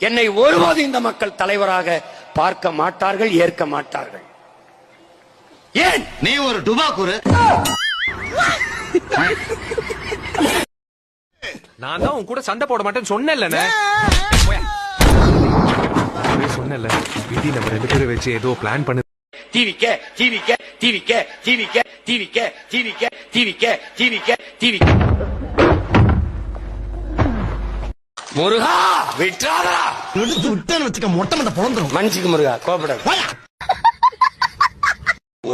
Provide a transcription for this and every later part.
என்னை ஒருபோதும் இந்த மக்கள் தலைவராக பார்க்க மாட்டார்கள், ஏற்க மாட்டார்கள். ஏன்? நீ ஒரு டுபாக்கூரு. நான் தான் உன் கூட சண்டை போட மாட்டேன்னு சொன்னேன்ல. சொன்னேன்ல, விதி நம்ம 2 பேரும் வச்சு ஏதோ பிளான் பண்ணு. டிவிக்க டிவிக்க டிவிக்க டிவிக்க டிவிக்க டிவிக்க டிவிக்க டிவிக்க டிவிக்க. முருகா விட்டாரா விட்டேன்னு வச்சுக்க, மொட்டை மொட்டை பொழந்துரும். மனுஷிக்கு முருகா கோபப்படாத.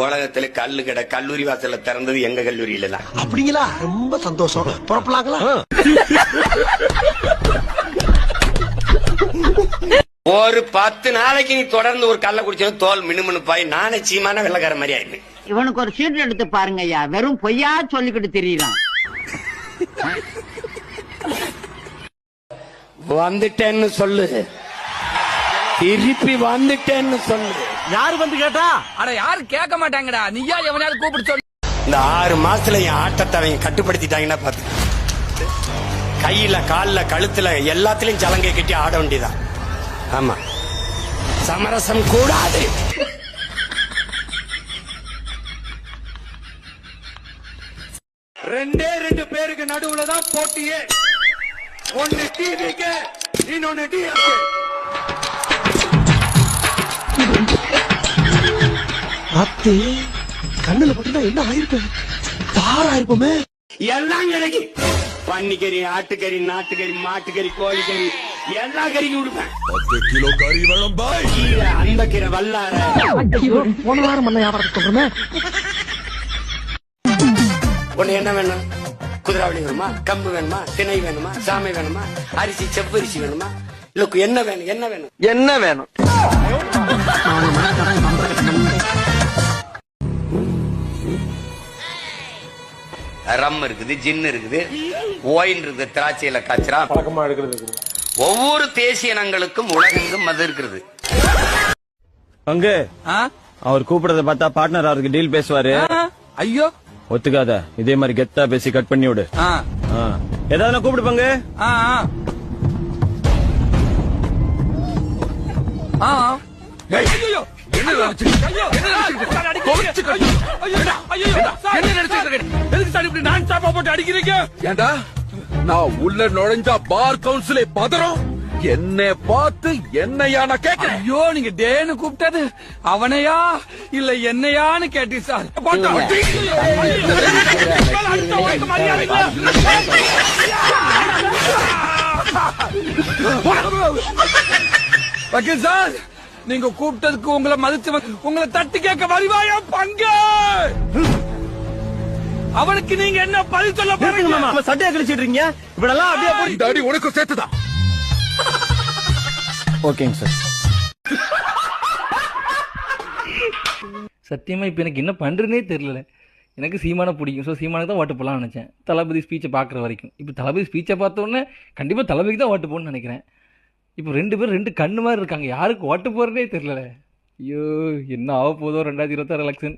உலகத்துல கல்லு கடை கல்லூரி வாசல்ல திறந்தது எங்க கல்லூரியில தான். அப்படிங்களா? ரொம்ப சந்தோஷம். புறப்படலாங்களா? ஒரு 10 நாளைக்கு நீ தொடர்ந்து ஒரு கல்ல குடிச்சா தோல் மினுமினுப்பாய் நானே சீமான வெள்ளக்கார மாதிரி ஆயிடுவேன். இவனுக்கு ஒரு சீட் எடுத்து பாருங்க ஐயா, வெறும் பொய்யா சொல்லிக்கிட்டு தெரியலாம். வந்துட்டேன்னு சொல்லு, திருப்பி வந்துட்டேன்னு சொல்லு. யாரு வந்து கேட்டா? அட யாரு கேட்க மாட்டாங்கடா, நீயா எவனையாவது கூப்பிட்டு சொல்லு. இந்த 6 மாசத்துல என் ஆட்டத்தை அவங்க கட்டுப்படுத்திட்டாங்கன்னா பாத்து, கையில கால்ல கழுத்துல எல்லாத்திலையும் சலங்கை கட்டி ஆட வேண்டியதான். ஆமா, சமரசம் கூடாது. ரெண்டே 2 பேருக்கு நடுவுல தான் போட்டியே. ஒன்னு டிவிக்கு, இன்னொன்னு டிஎம்கே. அத்தி கண்ணுல பட்டுனா என்ன ஆயிருப்பேன்? தாரா இருப்போமே. எல்லாம் கிடைக்கும். பன்னிக்கறி, ஆட்டுக்கறி, நாட்டுக்கறி, மாட்டுக்கறி, கோழிக்கறி, எல்லா கறிக்கும் கொடுப்பேன். 10 கிலோ கறி வேணும் பாய். கீரை, அந்த கீரை, வல்லார. போன வாரம் பண்ண வியாபாரத்தை சொல்றேன். ஒண்ணு என்ன வேணும்? குதிராவளி வேணுமா? கம்பு வேணுமா? திணை வேணுமா? சாமை வேணுமா? அரிசி, செவ்வரிசி வேணுமா? இல்ல என்ன வேணும்? என்ன வேணும்? என்ன வேணும்? ரம் இருக்குது, ஜின் இருக்குது, ஓயின் இருக்குது, திராட்சையில காய்ச்சறா. ஒவ்வொரு தேசிய இனங்களுக்கும் உலகெங்கும் மது இருக்கிறது. அங்க அவர் கூப்பிடுறத பார்த்தா பார்ட்னர் அவருக்கு டீல் பேசுவாரு. ஐயோ ஒத்துக்காத, இதே மாதிரி கெத்தா பேசி கட் பண்ணி விடு. ஏதாவது கூப்பிடு பங்கு. ஏண்டா நான் உள்ள நுழைஞ்சா பார் கவுன்சிலே பதறம். என்னை பார்த்து என்னையா நான் கேட்கிறேன். ஐயோ, நீங்க டேன்னு கூப்பிட்டது அவனையா இல்ல என்னையான்னு கேட்டி சார். வக்கீல் சார், நீங்க கூப்பிட்டதுக்கு உங்களை மதிச்சு உங்களை தட்டி கேட்க வருவாயா பங்கு? அவனுக்கு நீங்க என்ன பதில் சொல்ல போறீங்க? சட்டையா கழிச்சிட்டு இருக்கீங்க இப்படெல்லாம் அப்படியே. இந்த அடி உனக்கு சேர்த்துதான். ஓகேங்க சார். சத்தியமா இப்ப எனக்கு என்ன பண்றதுனே தெரியல. எனக்கு சீமான பிடிக்கும். ஸோ சீமானுக்கு தான் ஓட்டு போடலாம்னு நினைச்சேன், தளபதி ஸ்பீச்சை பார்க்குற வரைக்கும். இப்போ தளபதி ஸ்பீச்சை பார்த்தோன்னே கண்டிப்பாக தளபதிக்கு தான் ஓட்டு போடணும்னு நினைக்கிறேன். இப்போ 2 பேரும் 2 கண்ணு மாதிரி இருக்காங்க, யாருக்கு ஓட்டு போடுறதே தெரியல. ஐயோ, என்ன ஆக போதோ 2026 எலெக்ஷன்.